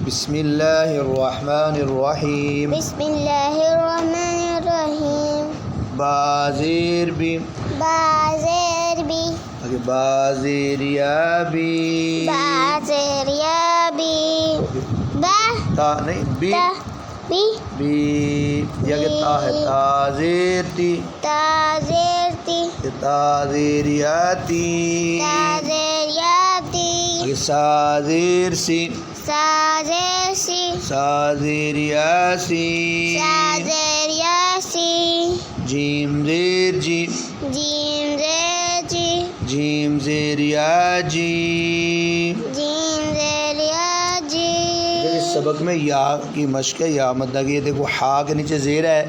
بسم اللہ الرحمن الرحیم بسم اللہ الرحمن الرحیم بازیر بھی بازیر بھی بازیر یا بھی بازیر یا بھی با تا نہیں بی تا بی بی یا کہ تا ہے تازیر تی تازیر تی تازیر یا تی تازیر یا تی سازیر سی سازیر سی سازیر یا سی سازیر یا سی جیم زیر جی جیم زیر جی جیم زیر یا جی جیم زیر یا جی اس سبق میں یا کی مشق ہے. یا مدہ کی دیکھو ہا کے نیچے زیر ہے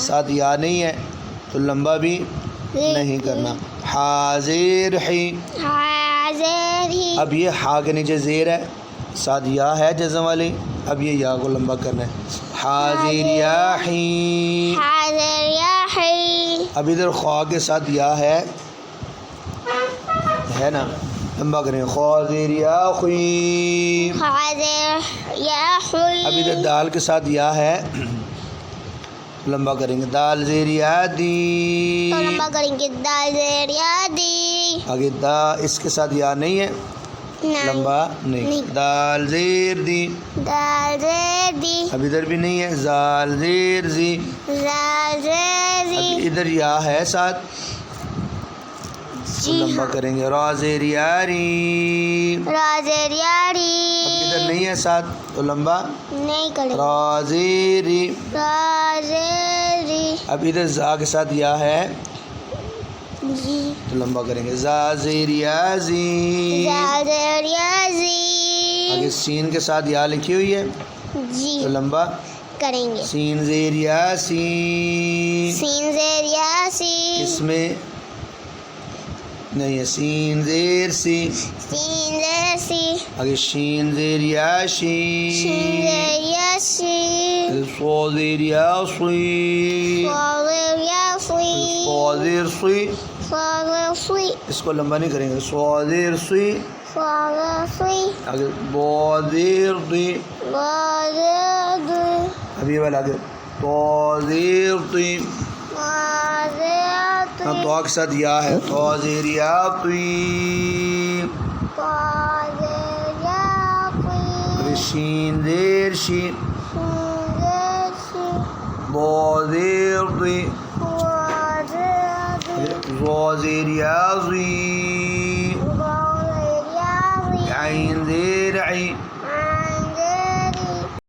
ساتھ یا نہیں ہے تو لمبا بھی نہیں کرنا. حاضر ہی حاضر ہی اب یہ ہا کے نیچے زیر ہے ساتھ یا ہے جزم والی. اب یہ یا کو لمبا کرنا ہے. حاضر یا ہی حاضر یا حی اب ادھر خواہ کے ساتھ یا ہے نا لمبا کریں. خواضر یا خوی حاضر یا حی اب ادھر دال کے ساتھ یا ہے لمبا کریں گے. دال زیر یا دی تو لمبا کریں گے. دال زیر یا دی آگے دا اس کے ساتھ یا نہیں ہے لمبا نہیں. دال زیر دی دال زیر دی اب ادھر بھی نہیں ہے. زال زیر زی زال زیر اب زی ادھر یا ہے ساتھ تو لمبا کریں گے. را زیر یاری را زیر اب یاری ادھر نہیں ہے ساتھ تو لمبا. نہیں کریں. را زیری را زیری اب ادھر زا کے ساتھ یا ہے جی تو لمبا کریں گے. زا زیر یا زی زال زیر یا زی آگے سین کے ساتھ یا لکھی ہوئی ہے جی تو لمبا. کریں گے. سین زیر یا سی سین زیر یا سی اس میں نہیں ہے. سین زیر سی سین زیر سی آگے شین زیر یا شی شین زیر یا سی صو زیر یا صی صاغر یا سی صو زیر صی صاغر سی اس کو لمبا نہیں کریں گے. صو زیر صی صاغر سی آگے بو زیر دی بازر دی ابھی والا آگے تو زیر دی بازر ہاں دی تو کے ساتھ یا ہے. تو زیر یا تی بازر یا آگے سی شین زیر شی شین زیر سی بو زیر دی بازر دی زو زیر یا زی بازر یا سی عین زیر عی